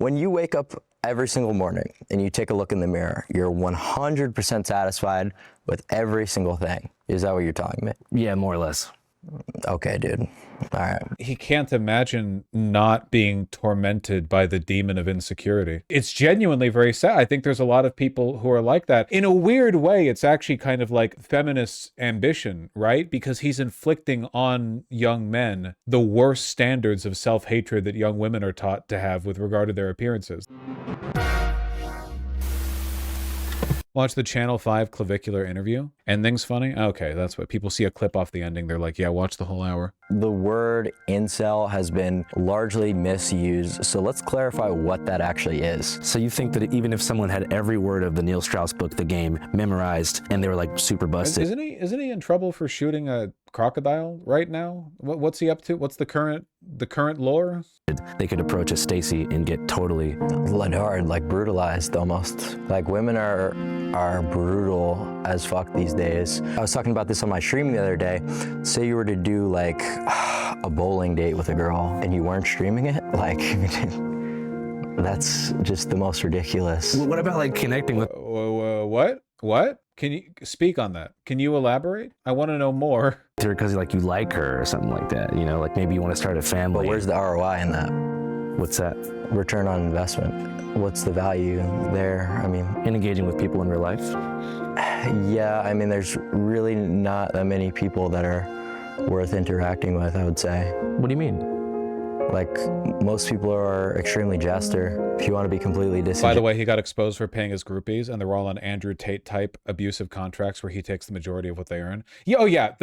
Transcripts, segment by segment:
When you wake up every single morning and you take a look in the mirror, you're 100% satisfied with every single thing. Is that what you're telling me? Yeah, more or less. Okay, dude. All right. He can't imagine not being tormented by the demon of insecurity. It's genuinely very sad. I think there's a lot of people who are like that. In a weird way, it's actually kind of like feminist ambition, right? Because he's inflicting on young men the worst standards of self-hatred that young women are taught to have with regard to their appearances. Watch the Channel 5 Clavicular interview. Ending's funny? Okay, that's what people see a clip off the ending. They're like, yeah, watch the whole hour. The word incel has been largely misused, so let's clarify what that actually is. So you think that even if someone had every word of the Neil Strauss book, The Game, memorized, and they were like super busted. Isn't he in trouble for shooting a crocodile right now? What's he up to? What's the current lore? They could approach a Stacy and get totally led hard, like brutalized almost. Like women are brutal as fuck these days. I was talking about this on my stream the other day. Say you were to do like a bowling date with a girl and you weren't streaming it, like that's just the most ridiculous. What about like connecting with What? Can you speak on that? Can you elaborate? I want to know more. Because like you like her or something like that, you know, like maybe you want to start a family. But where's the ROI in that? What's that? Return on investment. What's the value there? I mean, in engaging with people in real life? Yeah, I mean, there's really not that many people that are worth interacting with, I would say. What do you mean? Like, most people are extremely jester. If you want to be completely disingenuous. By the way, he got exposed for paying his groupies, and they're all on Andrew Tate type abusive contracts where he takes the majority of what they earn. Yeah, oh yeah,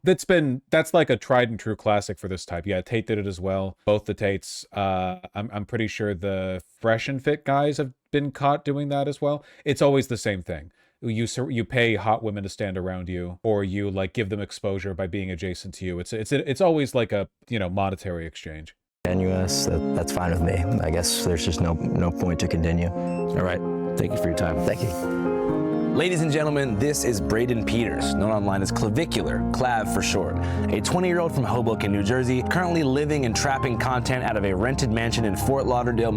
that's like a tried and true classic for this type. Yeah, Tate did it as well. Both the Tates. I'm pretty sure the Fresh and Fit guys have been caught doing that as well. It's always the same thing. You pay hot women to stand around you, or you like give them exposure by being adjacent to you. It's always like a, you know, monetary exchange. Tenuous, that's fine with me. I guess there's just no point to continue. All right, thank you for your time. Thank you. Ladies and gentlemen, this is Braden Peters, known online as Clavicular, Clav for short. A 20-year-old from Hoboken, New Jersey, currently living and trapping content out of a rented mansion in Fort Lauderdale,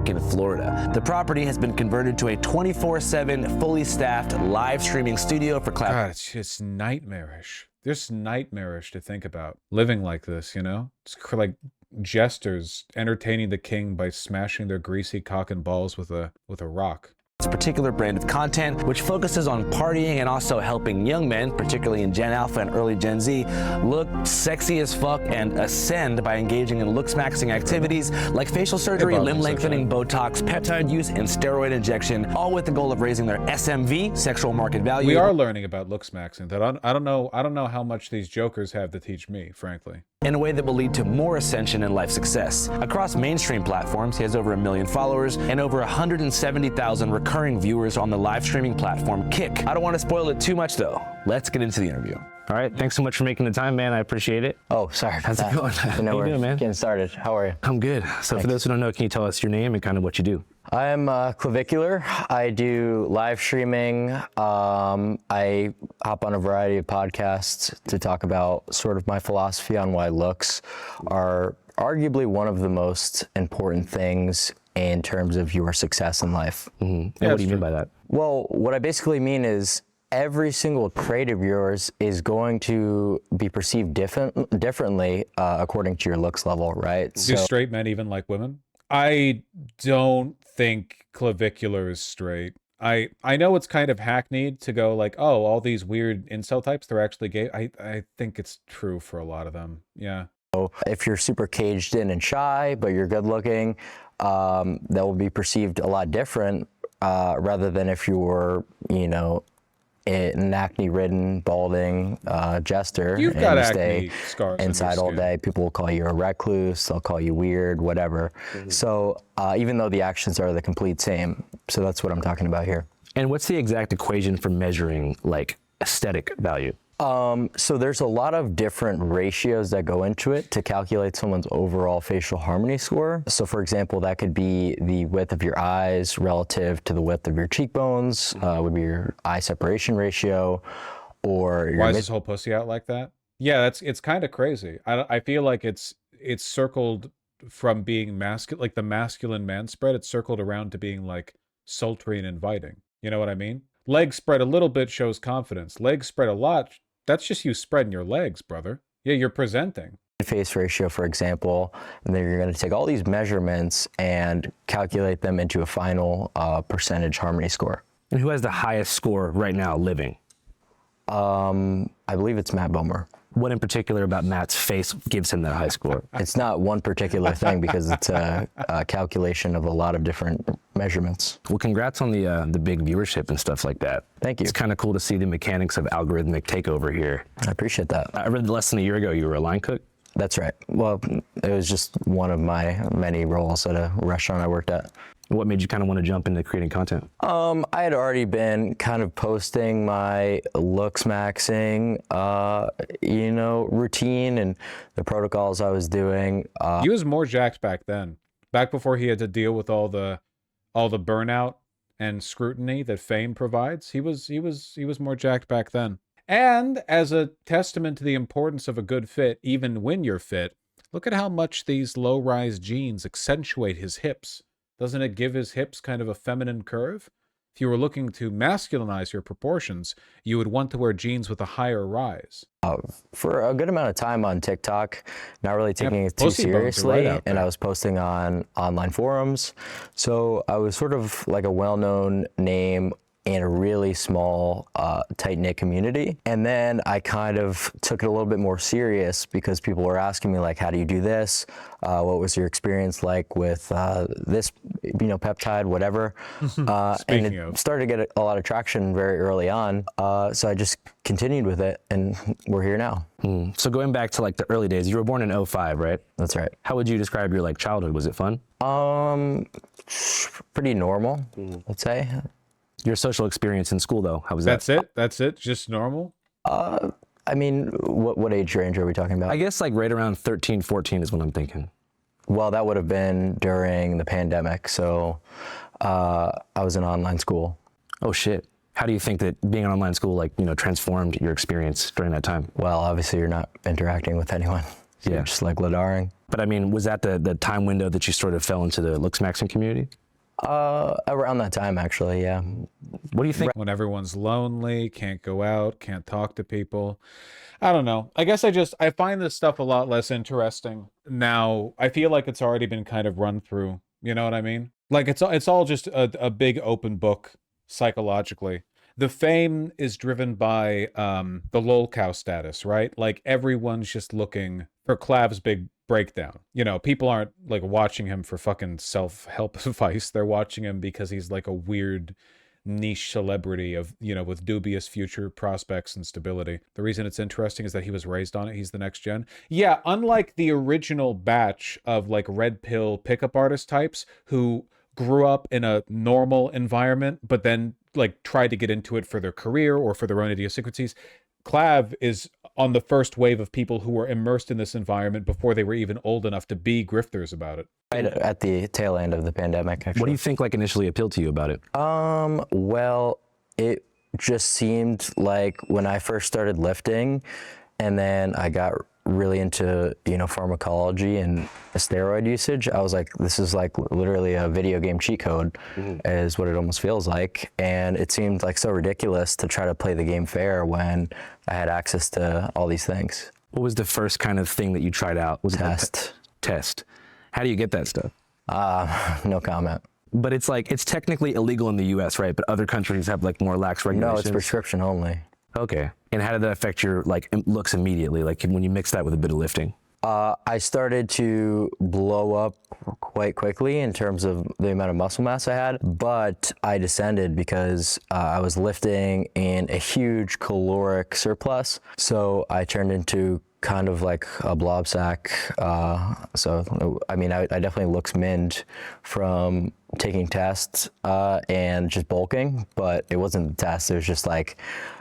in Florida. The property has been converted to a 24/7, fully staffed live streaming studio for Clav. God, it's just nightmarish. Just nightmarish to think about living like this, you know? It's like jesters entertaining the king by smashing their greasy cock and balls with a rock. This particular brand of content, which focuses on partying and also helping young men, particularly in Gen Alpha and early Gen Z, look sexy as fuck and ascend by engaging in looksmaxxing activities like facial surgery, limb lengthening, Botox, peptide use, and steroid injection, all with the goal of raising their SMV, sexual market value. We are learning about looksmaxxing. That I don't know how much these jokers have to teach me, frankly. In a way that will lead to more ascension and life success. Across mainstream platforms, he has over 1 million followers and over 170,000 recurring viewers on the live streaming platform Kick. I don't want to spoil it too much though. Let's get into the interview. All right, thanks so much for making the time, man. I appreciate it. Oh, sorry. How's it going? How you doing, man? Getting started. How are you? I'm good. So for those who don't know, can you tell us your name and kind of what you do? I'm Clavicular. I do live streaming. I hop on a variety of podcasts to talk about sort of my philosophy on why looks are arguably one of the most important things in terms of your success in life. Mm-hmm. And what do you mean by that? Well, what I basically mean is every single trait of yours is going to be perceived differently according to your looks level, right? Do straight men even like women? I don't think Clavicular is straight. I know it's kind of hackneyed to go like, oh, all these weird incel types, they're actually gay. I think it's true for a lot of them, yeah. If you're super caged in and shy, but you're good looking, that will be perceived a lot different rather than if you were, you know, an acne-ridden, balding jester. You've got acne scars inside all day. People will call you a recluse. They'll call you weird, whatever. Mm-hmm. So even though the actions are the complete same, so that's what I'm talking about here. And what's the exact equation for measuring like aesthetic value? So there's a lot of different ratios that go into it to calculate someone's overall facial harmony score. So for example, that could be the width of your eyes relative to the width of your cheekbones, would be your eye separation ratio, or your why is this whole pussy out like that? Yeah, it's kind of crazy. I feel like it's circled from being masculine, like the masculine man spread, it's circled around to being like sultry and inviting. You know what I mean? Legs spread a little bit shows confidence. Legs spread a lot, that's just you spreading your legs, brother. Yeah, you're presenting. Face ratio, for example, and then you're going to take all these measurements and calculate them into a final percentage harmony score. And who has the highest score right now living? I believe it's Matt Bomer. What in particular about Matt's face gives him that high score? It's not one particular thing because it's a calculation of a lot of different measurements. Well, congrats on the big viewership and stuff like that. Thank you. It's kind of cool to see the mechanics of algorithmic takeover here. I appreciate that. I read less than a year ago you were a line cook. That's right. Well, it was just one of my many roles at a restaurant I worked at. What made you kind of want to jump into creating content? I had already been kind of posting my looksmaxxing, routine and the protocols I was doing. He was more jacked back then. Back before he had to deal with all the burnout and scrutiny that fame provides. He was more jacked back then. And as a testament to the importance of a good fit, even when you're fit, look at how much these low-rise jeans accentuate his hips. Doesn't it give his hips kind of a feminine curve? If you were looking to masculinize your proportions, you would want to wear jeans with a higher rise. For a good amount of time on TikTok, not really taking it too pussy bones are right seriously, out and there. I was posting on online forums. So I was sort of like a well-known name in a really small, tight-knit community. And then I kind of took it a little bit more serious because people were asking me, like, how do you do this? What was your experience like with this, peptide, whatever? And it started to get a lot of traction very early on. So I just continued with it, and we're here now. So going back to like the early days, you were born in 2005, right? That's right. How would you describe your like childhood? Was it fun? Pretty normal, I'd say. Your social experience in school, though, how was that? That's it? Just normal? I mean, what age range are we talking about? I guess like right around 13, 14 is what I'm thinking. Well, that would have been during the pandemic, so I was in online school. Oh, shit. How do you think that being in online school, transformed your experience during that time? Well, obviously you're not interacting with anyone. So Yeah. You're just like ladaring. But I mean, was that the time window that you sort of fell into the looksmaxxing community? Around that time, actually, yeah. What do you think? When everyone's lonely, can't go out, can't talk to people. I don't know. I guess I find this stuff a lot less interesting now. I feel like it's already been kind of run through. You know what I mean? Like it's all just a big open book psychologically. The fame is driven by the lol cow status, right? Like everyone's just looking for Clav's big breakdown. People aren't like watching him for fucking self-help advice. They're watching him because he's like a weird niche celebrity of, with dubious future prospects and stability. The reason it's interesting is that he was raised on it. He's the next gen. Yeah, unlike the original batch of like red pill pickup artist types who grew up in a normal environment, but then like tried to get into it for their career or for their own idiosyncrasies. Clav is on the first wave of people who were immersed in this environment before they were even old enough to be grifters about it. Right at the tail end of the pandemic, actually. What do you think like initially appealed to you about it? Well, it just seemed like when I first started lifting, and then I got really into, pharmacology and steroid usage, I was like, this is like literally a video game cheat code, is what it almost feels like. And it seemed like so ridiculous to try to play the game fair when I had access to all these things. What was the first kind of thing that you tried out? Was Test. Test. How do you get that stuff? No comment. But it's technically illegal in the US, right? But other countries have like more lax regulations. No, it's prescription only. Okay. And how did that affect your looks immediately? Like when you mix that with a bit of lifting? I started to blow up quite quickly in terms of the amount of muscle mass I had, but I descended because I was lifting in a huge caloric surplus. So I turned into kind of like a blob sack. I definitely looks minned from taking tests and just bulking, but it wasn't the test. It was just like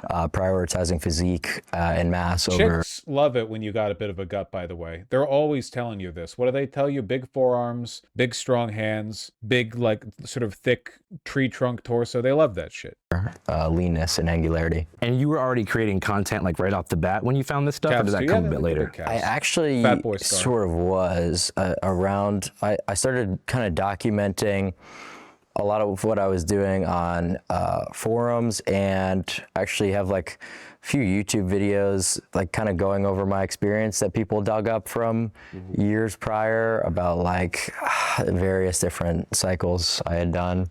prioritizing physique and mass over. Chicks love it when you got a bit of a gut, by the way. They're always telling you this. What do they tell you? Big forearms, big strong hands, big like sort of thick tree trunk torso. They love that shit. Leanness and angularity. And you were already creating content like right off the bat when you found this stuff, or did that come a bit later? I actually sort of was around, I started kind of documenting a lot of what I was doing on forums, and actually have like a few YouTube videos like kind of going over my experience that people dug up from years prior about like various different cycles I had done.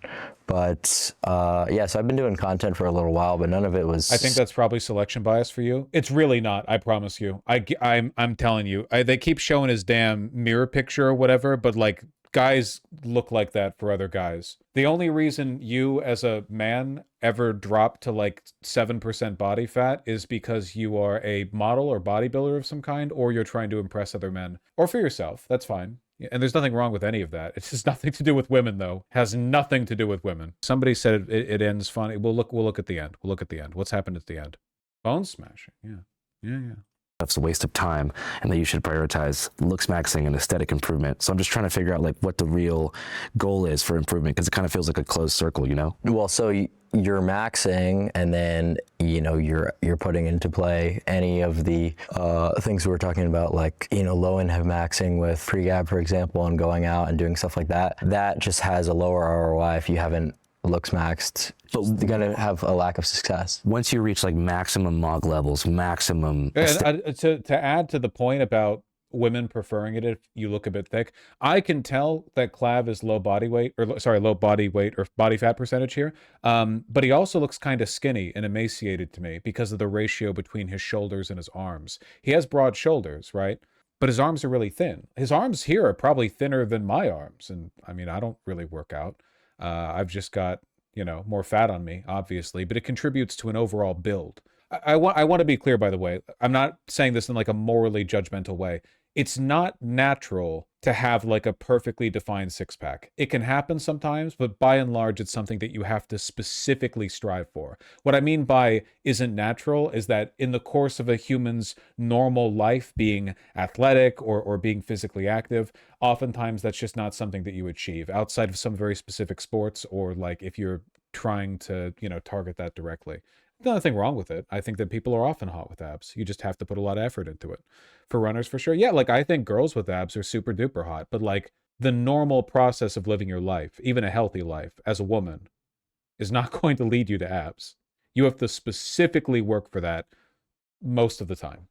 But yeah, so I've been doing content for a little while, but none of it was. I think that's probably selection bias for you. It's really not. I promise you. I'm telling you. They keep showing his damn mirror picture or whatever, but like guys look like that for other guys. The only reason you as a man ever drop to like 7% body fat is because you are a model or bodybuilder of some kind, or you're trying to impress other men, or for yourself. That's fine. And there's nothing wrong with any of that. It's just nothing to do with women, though. Has nothing to do with women. Somebody said it ends funny. We'll look at the end. We'll look at the end. What's happened at the end? Bone smashing. Yeah. That's a waste of time, and that you should prioritize looksmaxxing and aesthetic improvement. So I'm just trying to figure out like what the real goal is for improvement, because it kind of feels like a closed circle, you know? Well, so you're maxing, and then you're putting into play any of the things we were talking about, like low end maxing with pre-gab, for example, and going out and doing stuff like that. That just has a lower ROI if you haven't looksmaxxed. But you're gonna have a lack of success once you reach like maximum mog levels, maximum. To add to the point about women preferring it if you look a bit thick, I can tell that Clav is low body weight or body fat percentage here, but he also looks kind of skinny and emaciated to me because of the ratio between his shoulders and his arms. He has broad shoulders, right? But his arms are really thin. His arms here are probably thinner than my arms, and I mean, I don't really work out. I've just got, more fat on me, obviously, but it contributes to an overall build. I want to be clear, by the way. I'm not saying this in like a morally judgmental way. It's not natural to have like a perfectly defined six-pack. It can happen sometimes, but by and large, it's something that you have to specifically strive for. What I mean by isn't natural is that in the course of a human's normal life, being athletic or being physically active, oftentimes that's just not something that you achieve outside of some very specific sports, or like if you're trying to, target that directly. There's nothing wrong with it. I think that people are often hot with abs. You just have to put a lot of effort into it. For runners, for sure. Yeah, like I think girls with abs are super duper hot, but like the normal process of living your life, even a healthy life as a woman, is not going to lead you to abs. You have to specifically work for that most of the time.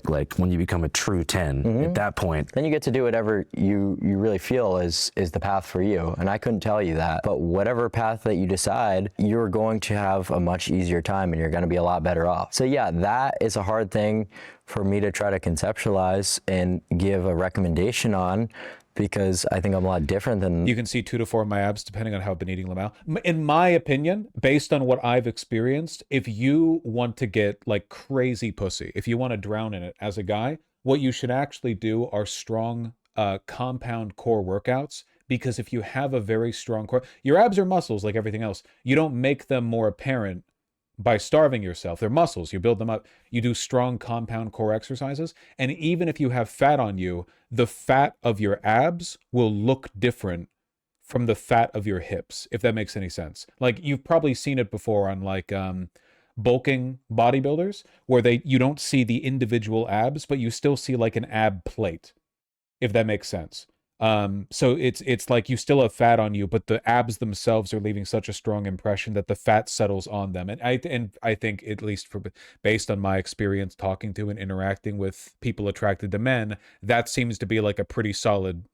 Like when you become a true 10, at that point, then you get to do whatever you really feel is the path for you. And I couldn't tell you that, but whatever path that you decide, you're going to have a much easier time and you're going to be a lot better off. So yeah, that is a hard thing for me to try to conceptualize and give a recommendation on, because I think I'm a lot different than... You can see 2 to 4 of my abs depending on how I've been eating them out. In my opinion, based on what I've experienced, if you want to get like crazy pussy, if you want to drown in it as a guy, what you should actually do are strong compound core workouts. Because if you have a very strong core, your abs are muscles like everything else. You don't make them more apparent by starving yourself. They're muscles. You build them up. You do strong compound core exercises. And even if you have fat on you, the fat of your abs will look different from the fat of your hips, if that makes any sense. Like you've probably seen it before on like bulking bodybuilders, where you don't see the individual abs, but you still see like an ab plate, if that makes sense. So it's like you still have fat on you, but the abs themselves are leaving such a strong impression that the fat settles on them. And I think, at least based on my experience talking to and interacting with people attracted to men, that seems to be like a pretty solid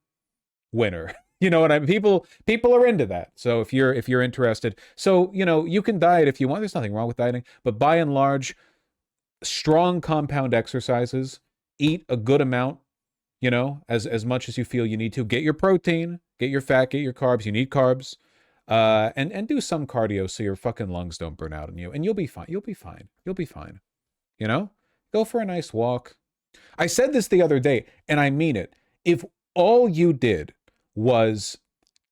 winner. You know what I mean? People are into that. So if you're interested, so you can diet if you want. There's nothing wrong with dieting, but by and large, strong compound exercises, eat a good amount. As much as you feel you need to. Get your protein, get your fat, get your carbs. You need carbs. And do some cardio so your fucking lungs don't burn out on you. And you'll be fine. You'll be fine. You'll be fine. Go for a nice walk. I said this the other day, and I mean it. If all you did was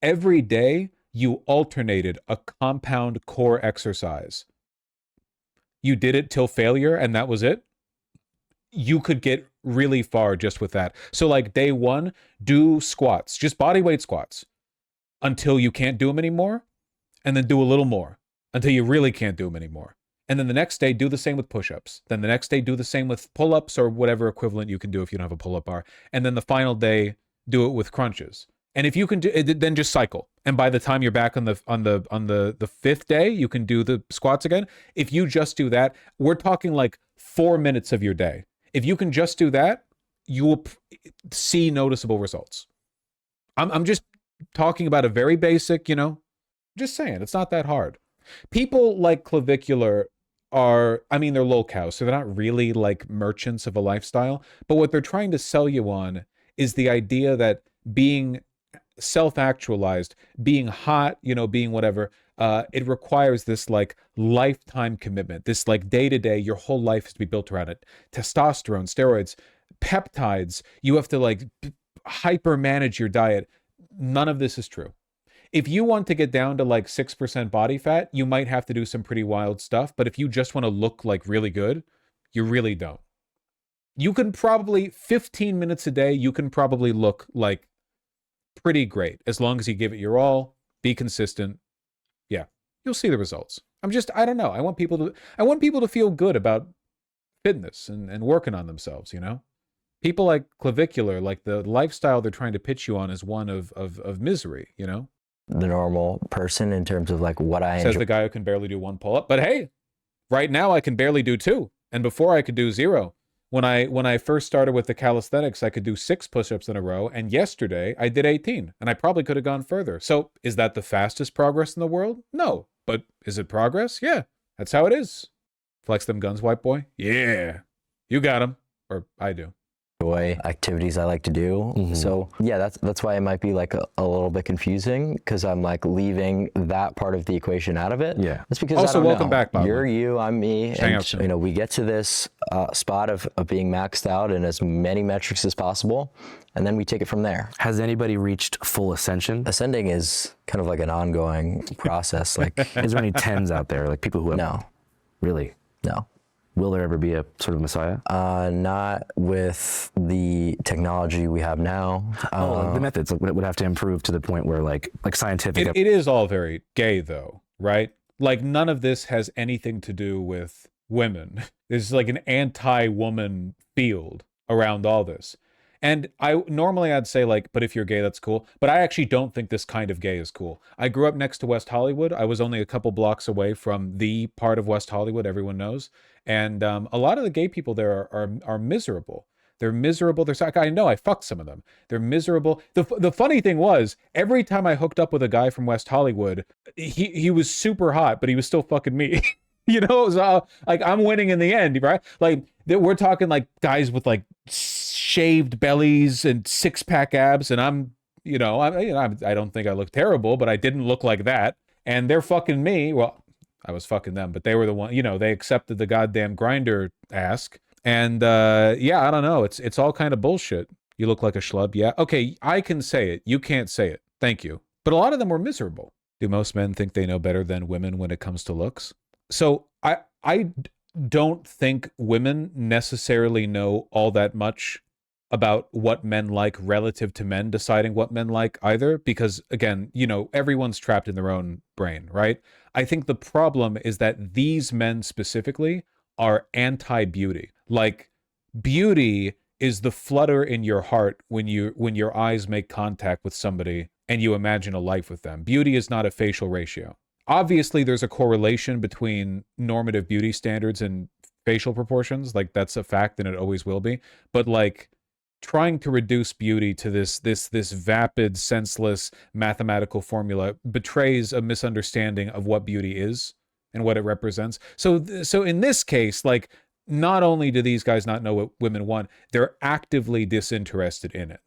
Every day you alternated a compound core exercise. You did it till failure and that was it. You could get really far just with that. So like day one, do squats, just body weight squats until you can't do them anymore. And then do a little more until you really can't do them anymore. And then the next day, do the same with push-ups. Then the next day, do the same with pull-ups or whatever equivalent you can do if you don't have a pull-up bar. And then the final day, do it with crunches. And if you can do it, then just cycle. And by the time you're back on the fifth day, you can do the squats again. If you just do that, we're talking like 4 minutes of your day. If you can just do that, you will see noticeable results. I'm just talking about a very basic, just saying, it's not that hard. People like Clavicular are, I mean, they're lolcows, so they're not really like merchants of a lifestyle. But what they're trying to sell you on is the idea that being self-actualized, being hot, being whatever, it requires this like lifetime commitment, this like day-to-day, your whole life has to be built around it. Testosterone, steroids, peptides, you have to like hyper manage your diet. None of this is true. If you want to get down to like 6% body fat, you might have to do some pretty wild stuff. But if you just want to look like really good, you really don't. You can probably, 15 minutes a day, you can probably look like pretty great as long as you give it your all, be consistent. Yeah, you'll see the results. I don't know. I want people to feel good about fitness and working on themselves, People like Clavicular, like the lifestyle they're trying to pitch you on is one of misery, The normal person in terms of like what I Says enjoy. the guy who can barely do one pull-up. But hey, right now I can barely do 2. And before I could do 0. When I first started with the calisthenics, I could do 6 push-ups in a row. And yesterday I did 18. And I probably could have gone further. So is that the fastest progress in the world? No. But is it progress? Yeah. That's how it is. Flex them guns, white boy. Yeah. You got them. Or I do. Activities I like to do. So yeah, that's why it might be like a little bit confusing, because I'm like leaving that part of the equation out of it. Yeah. That's because Also, I don't welcome know. back, Bob. You're you, I'm me, Hang out and soon. we get to this spot of being maxed out in as many metrics as possible, and then we take it from there. Has anybody reached full ascension? Ascending is kind of like an ongoing process. Like Is there any 10s out there, like people who have? no, Really? no. Will there ever be a sort of messiah? Not with the technology we have now. The methods would have to improve to the point where like scientific. It is all very gay though, right? Like none of this has anything to do with women. There's like an anti-woman field around all this. And I'd say like, but if you're gay, that's cool. But I actually don't think this kind of gay is cool. I grew up next to West Hollywood. I was only a couple blocks away from the part of West Hollywood everyone knows. And a lot of the gay people there are miserable. They're miserable. They're like, I know I fucked some of them. They're miserable. The funny thing was, every time I hooked up with a guy from West Hollywood, he was super hot, but he was still fucking me. It was like I'm winning in the end, right? Like we're talking like guys with like shaved bellies and 6-pack abs, and I don't think I look terrible, but I didn't look like that. And they're fucking me. Well, I was fucking them, but they were the one. They accepted the goddamn grinder ask. And yeah, I don't know. It's all kind of bullshit. You look like a schlub. Yeah. Okay, I can say it. You can't say it. Thank you. But a lot of them were miserable. Do most men think they know better than women when it comes to looks? So I don't think women necessarily know all that much about what men like relative to men deciding what men like either, because again, everyone's trapped in their own brain, right? I think the problem is that these men specifically are anti-beauty. Like beauty is the flutter in your heart when your eyes make contact with somebody and you imagine a life with them. Beauty is not a facial ratio. Obviously, there's a correlation between normative beauty standards and facial proportions. Like that's a fact and it always will be. But like trying to reduce beauty to this vapid, senseless mathematical formula betrays a misunderstanding of what beauty is and what it represents. So in this case, like not only do these guys not know what women want, they're actively disinterested in it.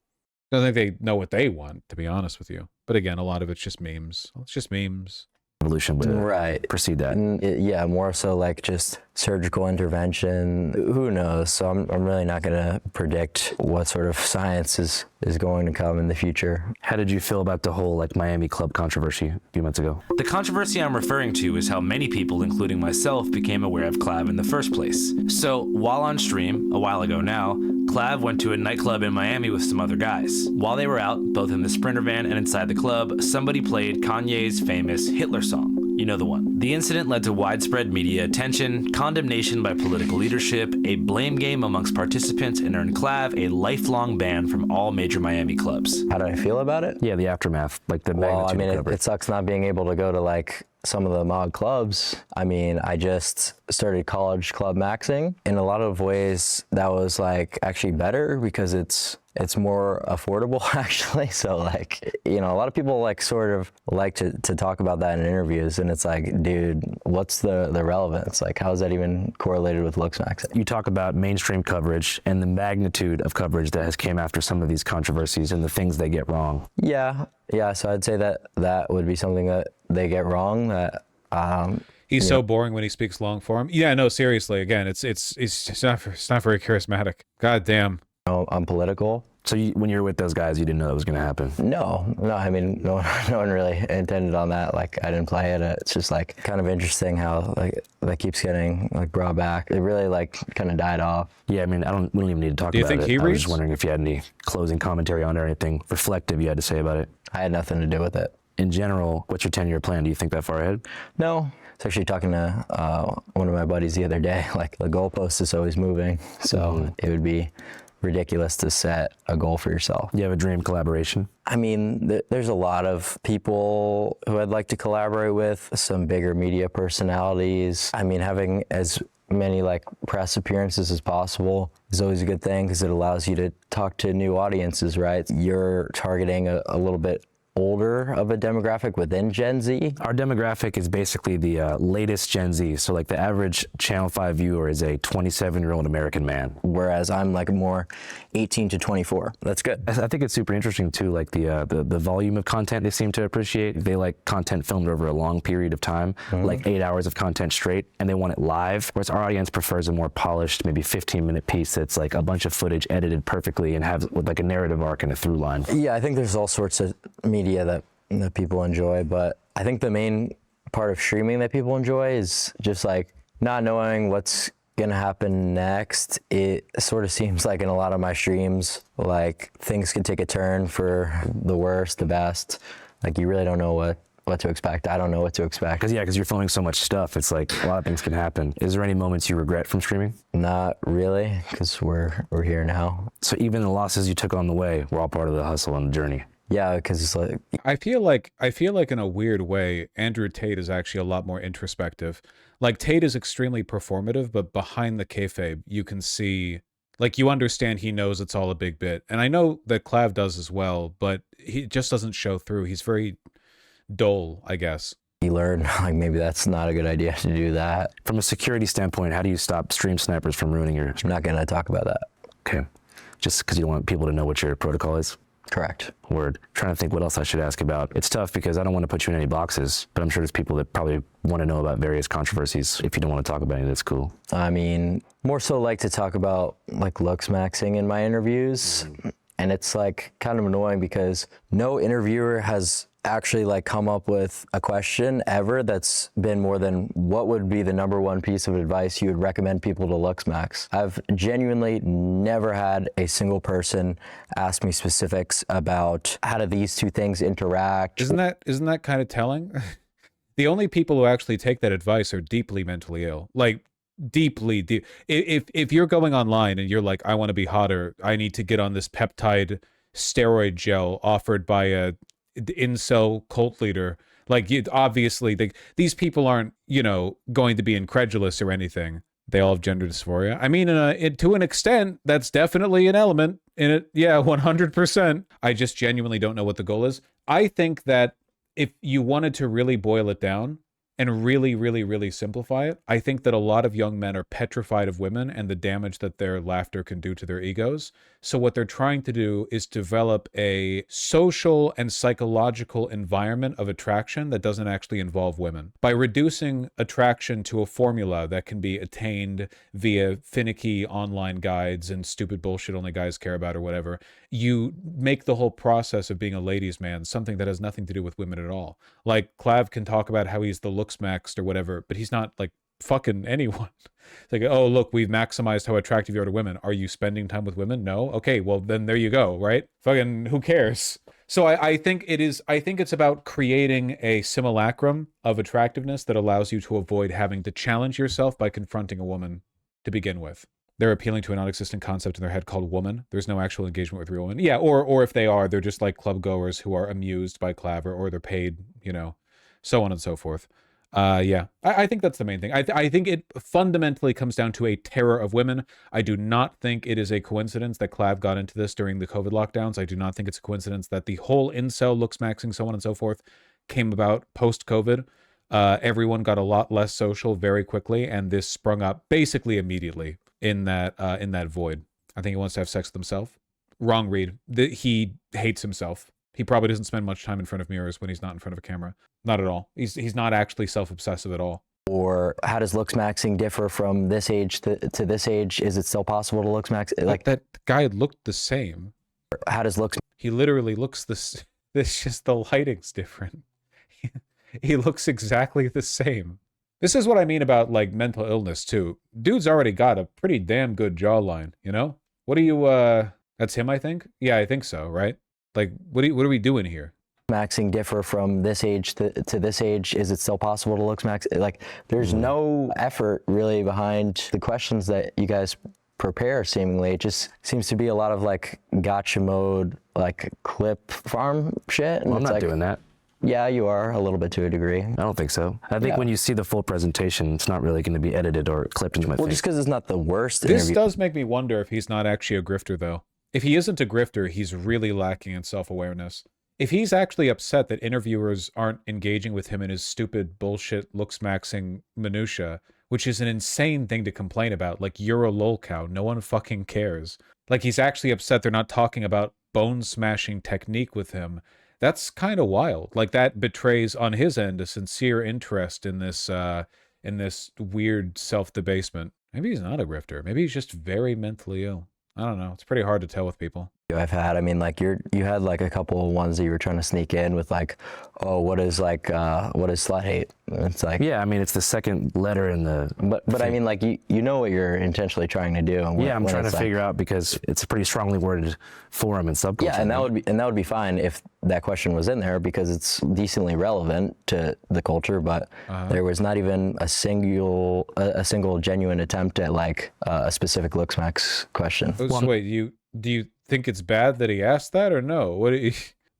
I don't think they know what they want, to be honest with you. But again, a lot of it's just memes. It's just memes. evolution would precede that. And yeah, more so like just surgical intervention. Who knows? So I'm really not going to predict what sort of science is going to come in the future. How did you feel about the whole like Miami club controversy a few months ago? The controversy I'm referring to is how many people, including myself, became aware of Clav in the first place. So, while on stream, a while ago now, Clav went to a nightclub in Miami with some other guys. While they were out, both in the Sprinter van and inside the club, somebody played Kanye's famous Hitler song. You know the one. The incident led to widespread media attention, condemnation by political leadership, a blame game amongst participants, and earned Clav a lifelong ban from all major Miami clubs. How did I feel about it? Yeah, the aftermath, like the magnitude. Well, I mean, of it sucks not being able to go to like some of the mod clubs. I mean, I just started college club maxing. In a lot of ways, that was like actually better because it's more affordable actually. So like, you know, a lot of people like sort of like to talk about that in interviews, and it's like, dude, what's the relevance? Like, how is that even correlated with looksmaxxing? You talk about mainstream coverage and the magnitude of coverage that has came after some of these controversies and the things they get wrong. Yeah. So I'd say that would be something that they get wrong. That he's so boring when he speaks long form. Yeah, no, seriously. Again, it's not very charismatic. God damn. I'm political. So when you were with those guys, you didn't know that was going to happen? No. I mean, no one really intended on that. Like, I didn't play it. It's just like kind of interesting how like that keeps getting like brought back. It really like kind of died off. Yeah, I mean, we don't even need to talk about it. Do you think he I was reads? just wondering if you had any closing commentary on it or anything reflective you had to say about it. I had nothing to do with it. In general, what's your 10-year plan? Do you think that far ahead? No. I was actually talking to one of my buddies the other day. Like, the goalpost is always moving, so it would be ridiculous to set a goal for yourself. You have a dream collaboration? I mean, there's a lot of people who I'd like to collaborate with, some bigger media personalities. I mean, having as many like press appearances as possible is always a good thing because it allows you to talk to new audiences, right? You're targeting a little bit older of a demographic within Gen Z. Our demographic is basically the latest Gen Z. So like the average Channel 5 viewer is a 27-year-old American man. Whereas I'm like more 18 to 24. That's good. I think it's super interesting too, like the volume of content they seem to appreciate. They like content filmed over a long period of time, like 8 hours of content straight, and they want it live. Whereas our audience prefers a more polished, maybe 15-minute piece that's like a bunch of footage edited perfectly and has with like a narrative arc and a through line. Yeah, I think there's all sorts of media that people enjoy, but I think the main part of streaming that people enjoy is just like not knowing what's gonna happen next. It sort of seems like in a lot of my streams, like things can take a turn for the worst, the best. Like you really don't know what to expect. I don't know what to expect. Because you're filming so much stuff, it's like a lot of things can happen. Is there any moments you regret from streaming? Not really, because we're here now. So even the losses you took on the way were all part of the hustle and the journey. Yeah, because it's like I feel like in a weird way, Andrew Tate is actually a lot more introspective. Like Tate is extremely performative, but behind the kayfabe, you can see, like you understand he knows it's all a big bit. And I know that Clav does as well, but he just doesn't show through. He's very dull, I guess. you learn, like maybe that's not a good idea to do that. From a security standpoint, how do you stop stream snipers from ruining your... I'm not gonna talk about that. Okay. Just because you don't want people to know what your protocol is? Correct. Word. Trying to think what else I should ask about. It's tough because I don't want to put you in any boxes, but I'm sure there's people that probably want to know about various controversies. If you don't want to talk about any, that's cool. I mean, more so like to talk about like looksmaxxing in my interviews. And it's like kind of annoying because no interviewer has actually like come up with a question ever that's been more than what would be the #1 piece of advice you would recommend people to looksmaxx. I've genuinely never had a single person ask me specifics about how do these two things interact. Isn't that kind of telling? The only people who actually take that advice are deeply mentally ill. Like deeply deep. If you're going online and you're like, I want to be hotter, I need to get on this peptide steroid gel offered by a incel cult leader, like obviously these people aren't, you know, going to be incredulous or anything. They all have gender dysphoria. I mean, to an extent, that's definitely an element in it. Yeah, 100%. I just genuinely don't know what the goal is. I think that if you wanted to really boil it down, and really, really, really simplify it, I think that a lot of young men are petrified of women and the damage that their laughter can do to their egos. So what they're trying to do is develop a social and psychological environment of attraction that doesn't actually involve women. By reducing attraction to a formula that can be attained via finicky online guides and stupid bullshit only guys care about or whatever, you make the whole process of being a ladies' man something that has nothing to do with women at all. Like, Clav can talk about how he's the looksmaxxer or whatever, but he's not like fucking anyone. It's like, oh, look, we've maximized how attractive you are to women. Are you spending time with women? No? Okay, well, then there you go, right? Fucking who cares? So I think it's about creating a simulacrum of attractiveness that allows you to avoid having to challenge yourself by confronting a woman to begin with. They're appealing to a non-existent concept in their head called woman. There's no actual engagement with real women. Yeah, or if they are, they're just like club goers who are amused by Claver, or they're paid, you know, so on and so forth. Yeah, I think that's the main thing. I think it fundamentally comes down to a terror of women. I do not think it is a coincidence that Clav got into this during the COVID lockdowns. I do not think it's a coincidence that the whole incel, looksmaxxing, so on and so forth, came about post-COVID. Everyone got a lot less social very quickly, and this sprung up basically immediately in that void. I think he wants to have sex with himself. Wrong read. He hates himself. He probably doesn't spend much time in front of mirrors when he's not in front of a camera. Not at all. He's not actually self-obsessive at all. Or how does looksmaxxing differ from this age to this age? Is it still possible to looksmax? Like, that guy looked the same. How does looks? He literally looks this. This just the lighting's different. He looks exactly the same. This is what I mean about like mental illness too. Dude's already got a pretty damn good jawline, you know? What are you? That's him, I think. Yeah, I think so. Right? Like, what are we doing here? Maxing differ from this age to this age? Is it still possible to looksmax? Like, there's no effort really behind the questions that you guys prepare. Seemingly, it just seems to be a lot of like gotcha mode, like clip farm shit. And Well, I'm not like, doing that. Yeah, you are a little bit to a degree. I don't think so. I think when you see the full presentation, it's not really going to be edited or clipped into my Well, face. just because it's not the worst This interview. does make me wonder if he's not actually a grifter, though. If he isn't a grifter, he's really lacking in self-awareness. If he's actually upset that interviewers aren't engaging with him in his stupid bullshit looksmaxxing minutia, which is an insane thing to complain about, like, you're a lol cow, no one fucking cares. Like, he's actually upset they're not talking about bone-smashing technique with him. That's kind of wild. Like, that betrays on his end a sincere interest in this weird self-debasement. Maybe he's not a grifter. Maybe he's just very mentally ill. I don't know. It's pretty hard to tell with people. I've had. I mean, like you had like a couple of ones that you were trying to sneak in with, like, oh, what is slut hate? And it's like, Yeah, I mean, it's the second letter in the... but I mean, like, you know what you're intentionally trying to do. Yeah, I'm trying to like, figure out, because it's a pretty strongly worded forum and subculture. Yeah, and that would be fine if that question was in there, because it's decently relevant to the culture. But there was not even a single genuine attempt at like a specific looksmax question. So wait, do you think it's bad that he asked that, or no? What?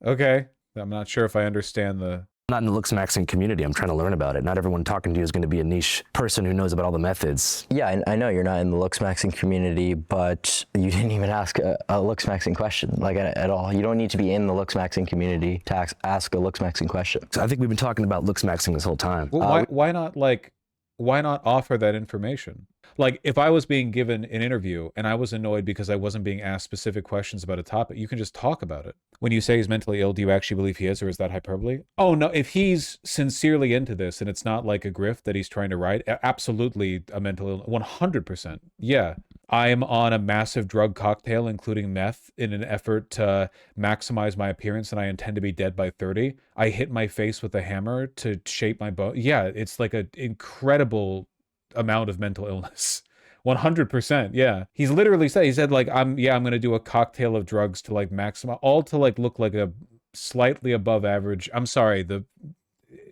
Okay, I'm not sure if I understand the... Not in the looksmaxxing community. I'm trying to learn about it. Not everyone talking to you is going to be a niche person who knows about all the methods. Yeah, I know you're not in the looksmaxing community, but you didn't even ask a looksmaxing question, like, at all. You don't need to be in the looksmaxing community to ask a looksmaxing question. So I think we've been talking about looksmaxxing this whole time. Well, why not offer that information? Like, if I was being given an interview and I was annoyed because I wasn't being asked specific questions about a topic, you can just talk about it. When you say he's mentally ill, do you actually believe he is, or is that hyperbole? Oh, no, if he's sincerely into this and it's not like a grift that he's trying to write, absolutely a mental illness, 100%. Yeah, I'm on a massive drug cocktail, including meth, in an effort to maximize my appearance, and I intend to be dead by 30. I hit my face with a hammer to shape my bone. Yeah, it's like an incredible amount of mental illness. 100%. Yeah, he's literally said like, I'm gonna do a cocktail of drugs to like maximize, all to like look like a slightly above average. I'm sorry,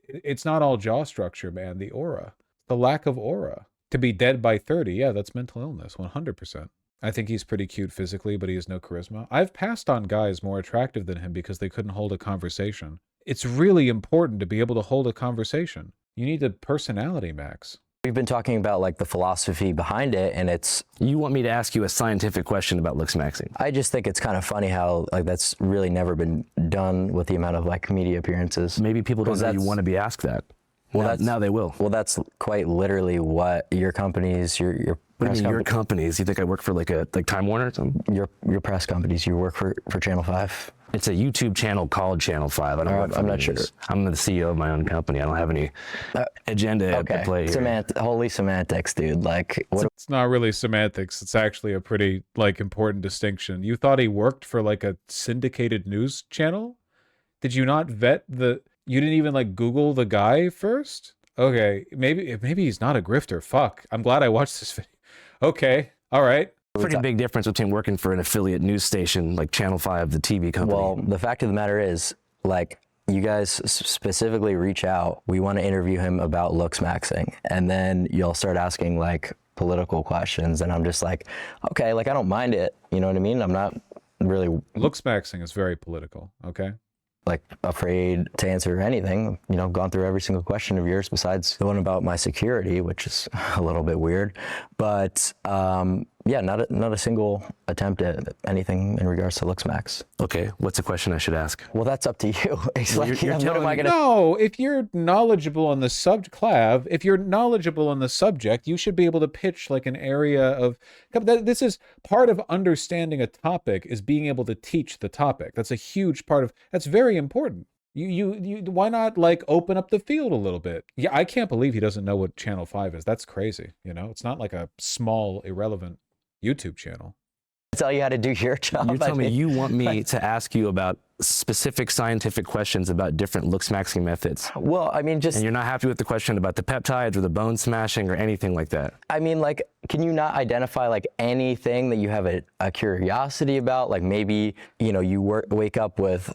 it's not all jaw structure, man. The aura, the lack of aura. To be dead by 30, yeah, that's mental illness. 100%. I think he's pretty cute physically, but he has no charisma. I've passed on guys more attractive than him because they couldn't hold a conversation. It's really important to be able to hold a conversation. You need a personality, Max. We've been talking about like the philosophy behind it, and it's... You want me to ask you a scientific question about looksmaxxing? I just think it's kind of funny how like that's really never been done with the amount of like media appearances. Maybe people don't know you that's- want to be asked that. Well, now they will. Well, that's quite literally what your companies, your What do press you mean, your companies? You think I work for like Time Warner or something? your press companies, you work for Channel 5? It's a YouTube channel called Channel 5. I don't work for I'm not the news. sure. I'm the CEO of my own company. I don't have any agenda to play here. Holy semantics, dude. Like, what? It's not really semantics. It's actually a pretty like important distinction. You thought he worked for like a syndicated news channel? Did you not vet the? You didn't even like Google the guy first? Okay, maybe he's not a grifter. Fuck. I'm glad I watched this video. Okay, all right. Pretty big difference between working for an affiliate news station like Channel 5, the TV company. Well, the fact of the matter is, like, you guys specifically reach out. We want to interview him about looksmaxxing, and then you'll start asking like political questions, and I'm just like, okay, like I don't mind it. You know what I mean? I'm not really Looksmaxxing is very political. Okay. like afraid to answer anything. You know, gone through every single question of yours besides the one about my security, which is a little bit weird. But yeah, not a single attempt at anything in regards to looksmaxx. Okay, what's a question I should ask? Well, that's up to you. It's Well, like, you're what telling am I me- gonna? No, if you're knowledgeable on the Clav, if you're knowledgeable on the subject, you should be able to pitch like an area of. This is part of understanding a topic is being able to teach the topic. That's a huge part of. That's very important. You why not like open up the field a little bit? Yeah, I can't believe he doesn't know what Channel 5 is. That's crazy. You know, it's not like a small irrelevant YouTube channel. Tell you how to do your job. You're telling I me mean, you want me to ask you about specific scientific questions about different looksmaxxing methods, well, I mean, just and you're not happy with the question about the peptides or the bone smashing or anything like that? I mean, like, can you not identify like anything that you have a curiosity about? Like maybe, you know, you wake up with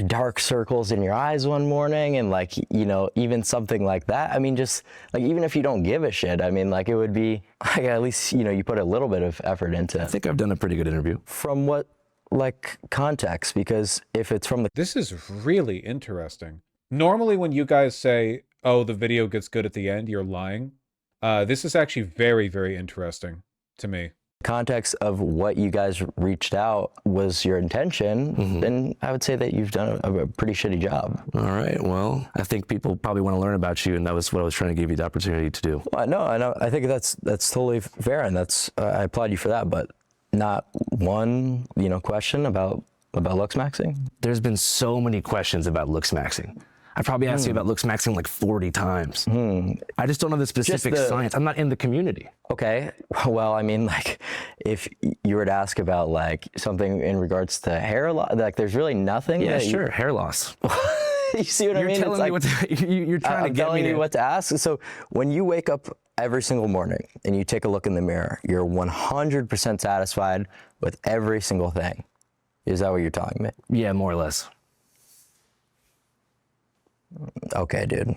dark circles in your eyes one morning, and like, you know, even something like that. I mean, just like, even if you don't give a shit, I mean, like, it would be like, at least, you know, you put a little bit of effort into I think I've done a pretty good interview. from what like context, because if it's from the This is really interesting. Normally when you guys say, oh, the video gets good at the end, you're lying. This is actually very, very interesting to me. context of what you guys reached out was your intention, then I would say that you've done a pretty shitty job. All right, well, I think people probably want to learn about you, and that was what I was trying to give you the opportunity to do. Well, no, I know. I think that's totally fair, and that's I applaud you for that. But not one, you know, question about looksmaxxing. There's been so many questions about looksmaxxing. I probably asked you about looksmaxxing like 40 times. I just don't know the specific science. I'm not in the community. Okay, well, I mean, like, if you were to ask about like something in regards to hair loss, like, there's really nothing. Yeah, that sure, hair loss. You see what I You're mean? telling me what to, you're trying to I'm get telling me you to. what to ask. So when you wake up every single morning and you take a look in the mirror, you're 100% satisfied with every single thing. Is that what you're telling me? Yeah, more or less. Okay, dude.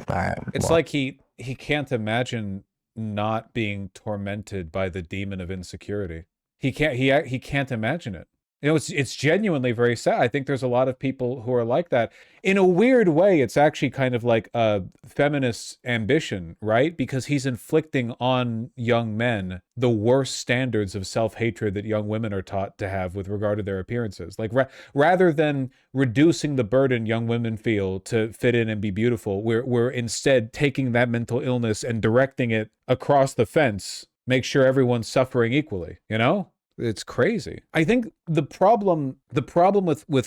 All right. It's well, like he can't imagine not being tormented by the demon of insecurity. He can't imagine it. You know, it's genuinely very sad. I think there's a lot of people who are like that. In a weird way, it's actually kind of like a feminist ambition, right? Because he's inflicting on young men the worst standards of self-hatred that young women are taught to have with regard to their appearances. Like rather than reducing the burden young women feel to fit in and be beautiful, we're instead taking that mental illness and directing it across the fence, make sure everyone's suffering equally, you know? It's crazy. I think the problem with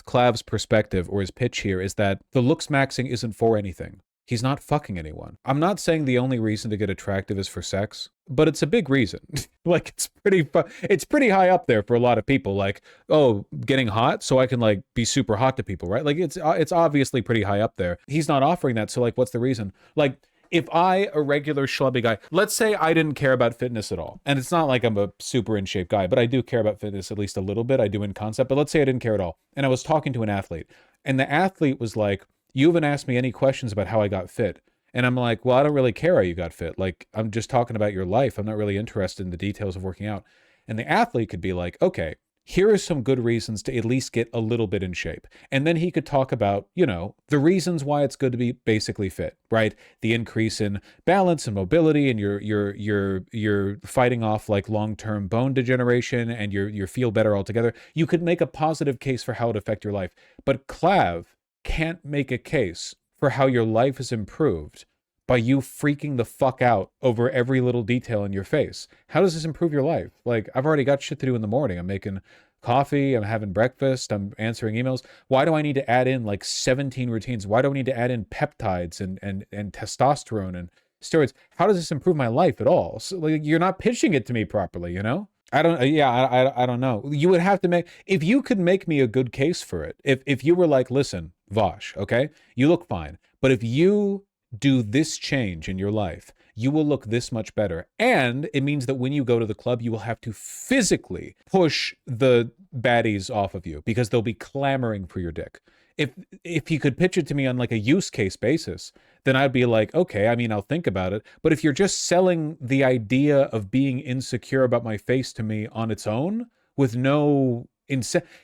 Clav's perspective or his pitch here is that the looksmaxxing isn't for anything. He's not fucking anyone. I'm not saying the only reason to get attractive is for sex, but it's a big reason. Like, it's pretty high up there for a lot of people. Like, oh, getting hot so I can like be super hot to people, right? Like, it's obviously pretty high up there. He's not offering that, so like, what's the reason? Like, if I, a regular schlubby guy, let's say I didn't care about fitness at all, and it's not like I'm a super in shape guy, but I do care about fitness at least a little bit. I do in concept, but let's say I didn't care at all, and I was talking to an athlete, and the athlete was like, you haven't asked me any questions about how I got fit. And I'm like, well, I don't really care how you got fit. Like, I'm just talking about your life. I'm not really interested in the details of working out. And the athlete could be like, okay, here are some good reasons to at least get a little bit in shape. And then he could talk about, you know, the reasons why it's good to be basically fit, right? The increase in balance and mobility, and you're fighting off like long-term bone degeneration, and you feel better altogether. You could make a positive case for how it affect your life. But Clav can't make a case for how your life is improved by you freaking the fuck out over every little detail in your face? How does this improve your life? Like, I've already got shit to do in the morning. I'm making coffee, I'm having breakfast, I'm answering emails. Why do I need to add in like 17 routines? Why do I need to add in peptides and testosterone and steroids? How does this improve my life at all? So, like, you're not pitching it to me properly, you know? I don't know. You would have to make, if you could make me a good case for it, if you were like, listen, Vosh, okay, you look fine, but if you do this change in your life, you will look this much better. And it means that when you go to the club, you will have to physically push the baddies off of you because they'll be clamoring for your dick. If he could pitch it to me on like a use case basis, then I'd be like, okay, I mean, I'll think about it. But if you're just selling the idea of being insecure about my face to me on its own with no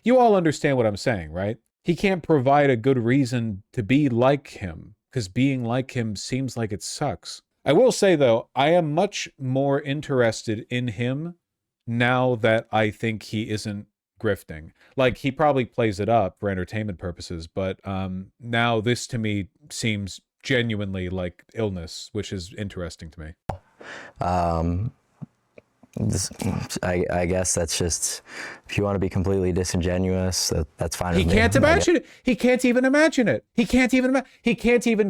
you all understand what I'm saying, right? He can't provide a good reason to be like him because being like him seems like it sucks. I will say though, I am much more interested in him now that I think he isn't grifting. Like, he probably plays it up for entertainment purposes, but now this to me seems genuinely like illness, which is interesting to me. I guess that's just, if you want to be completely disingenuous, that's fine with me. He can't imagine it. He can't even imagine it. He can't even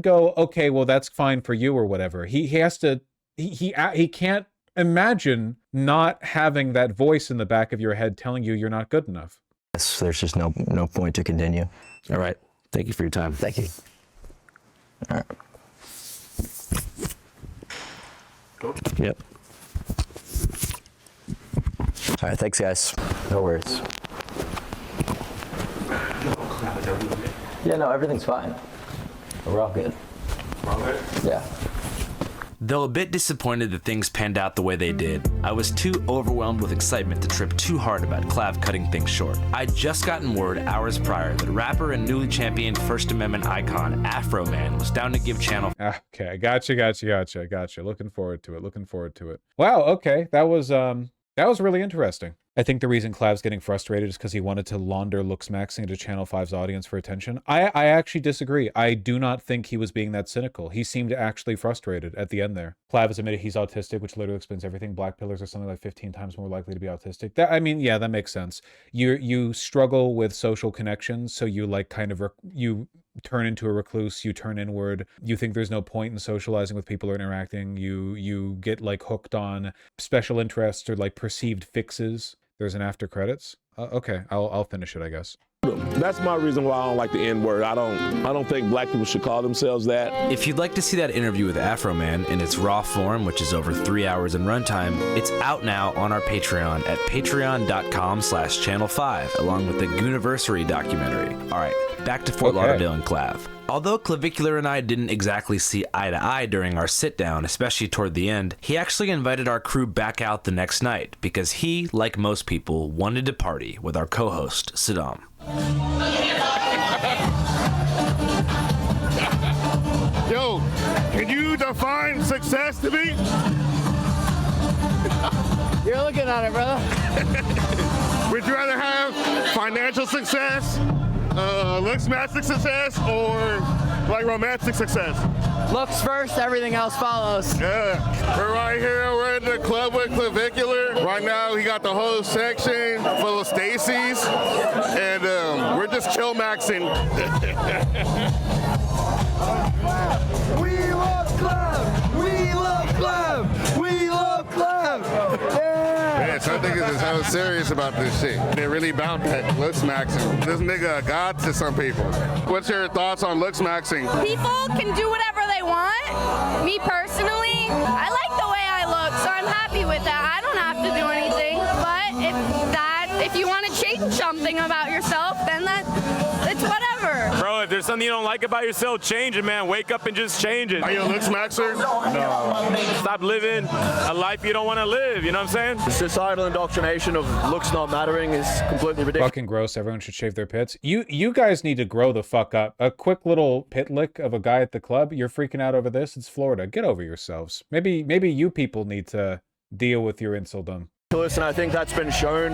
go, okay, well, that's fine for you or whatever. He has to, he can't imagine not having that voice in the back of your head telling you you're not good enough. Yes, there's just no point to continue. All right. Thank you for your time. Thank you. All right. Yep. All right, thanks, guys. No worries. Yeah, no, everything's fine. We're all good. Yeah. Though a bit disappointed that things panned out the way they did, I was too overwhelmed with excitement to trip too hard about Clav cutting things short. I'd just gotten word hours prior that rapper and newly championed First Amendment icon Afro Man was down to give channel. Okay, gotcha. Looking forward to it. Wow, okay, that was really interesting. I think the reason Clav's getting frustrated is because he wanted to launder looksmaxxing to Channel 5's audience for attention. I actually disagree. I do not think he was being that cynical. He seemed actually frustrated at the end there. Clav has admitted he's autistic, which literally explains everything. Black pillars are something like 15 times more likely to be autistic. I mean, yeah, that makes sense. You struggle with social connections, so you like kind of you turn into a recluse, you turn inward, you think there's no point in socializing with people or interacting, you get like hooked on special interests or like perceived fixes. There's an after credits. Okay, I'll finish it, I guess. That's my reason why I don't like the N-word. I don't think black people should call themselves that. If you'd like to see that interview with Afro Man in its raw form, which is over 3 hours in runtime, it's out now on our Patreon at patreon.com/channel5, along with the Gooniversary documentary. All right, back to Fort Lauderdale and Clav. Although Clavicular and I didn't exactly see eye to eye during our sit-down, especially toward the end, he actually invited our crew back out the next night because he, like most people, wanted to party with our co-host, Saddam. Yo, can you define success to me? You're looking at it, brother. Would you rather have financial success, looksmaxxing success, or like romantic success? Looks first, everything else follows. Yeah, we're right here. We're in the club with Clavicular. Right now, he got the whole section full of Stacy's, and we're just chill maxing. We love Clav! We love Clav! We love Clav! Yeah, so I think it's hella serious about this shit. They really bound that looksmaxxing. This nigga a god to some people. What's your thoughts on looksmaxxing? People can do whatever they want. Me personally, I like the way I look, so I'm happy with that. I don't have to do anything. But if you want to change something about yourself, then it's whatever. Bro, if there's something you don't like about yourself, change it, man. Wake up and just change it. Are you a looksmaxxer? No. Stop living a life you don't want to live, you know what I'm saying? The societal indoctrination of looks not mattering is completely ridiculous. Fucking gross. Everyone should shave their pits. You guys need to grow the fuck up. A quick little pit lick of a guy at the club. You're freaking out over this. It's Florida. Get over yourselves. Maybe you people need to deal with your insuldom. And I think that's been shown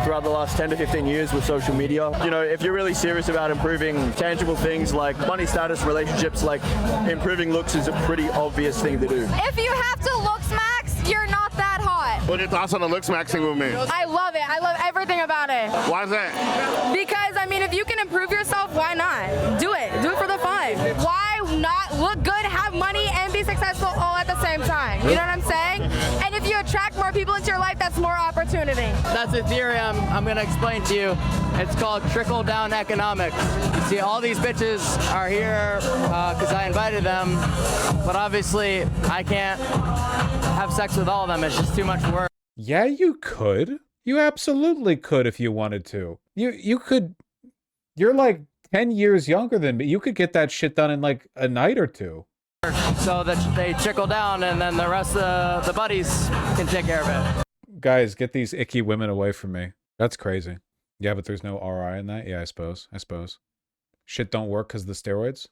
throughout the last 10 to 15 years with social media. You know, if you're really serious about improving tangible things like money, status, relationships, like improving looks is a pretty obvious thing to do. If you have to looks max, you're not that hot. What are your thoughts on the looksmaxxing movement? I love it. I love everything about it. Why is that? Because, I mean, if you can improve yourself, why not? Do it. Do it for the fun. Why not look good, have money, and be successful all at the same time? You know what I'm saying? And if you attract more people into your life, that's more opportunity. That's a theory I'm going to explain to you. It's called trickle-down economics. You see, all these bitches are here because I invited them, but obviously I can't have sex with all of them. It's just too much work. Yeah, you could. You absolutely could if you wanted to. You could. You're like 10 years younger than me. You could get that shit done in like a night or two. So that they trickle down and then the rest of the buddies can take care of it. Guys, get these icky women away from me. That's crazy. Yeah, but there's no RI in that? Yeah, I suppose. Shit don't work because of the steroids?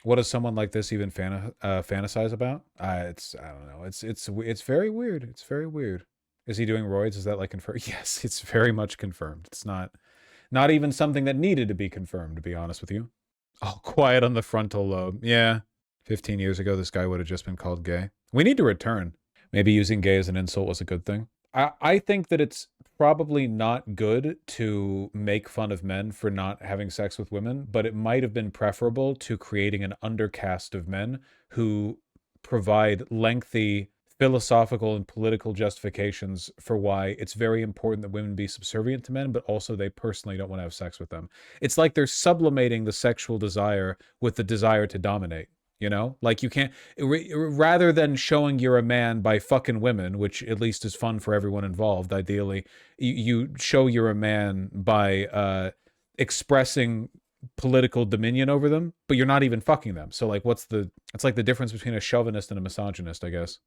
What does someone like this even fantasize about? I don't know. It's very weird. It's very weird. Is he doing roids? Is that like confirmed? Yes, it's very much confirmed. It's not even something that needed to be confirmed, to be honest with you. Oh, quiet on the frontal lobe. Yeah. 15 years ago, this guy would have just been called gay. We need to return. Maybe using gay as an insult was a good thing. I think that it's probably not good to make fun of men for not having sex with women, but it might have been preferable to creating an undercast of men who provide lengthy philosophical and political justifications for why it's very important that women be subservient to men, but also they personally don't want to have sex with them. It's like they're sublimating the sexual desire with the desire to dominate. You know, like you can't, rather than showing you're a man by fucking women, which at least is fun for everyone involved, ideally, you show you're a man by expressing political dominion over them, but you're not even fucking them. So like, it's like the difference between a chauvinist and a misogynist, I guess.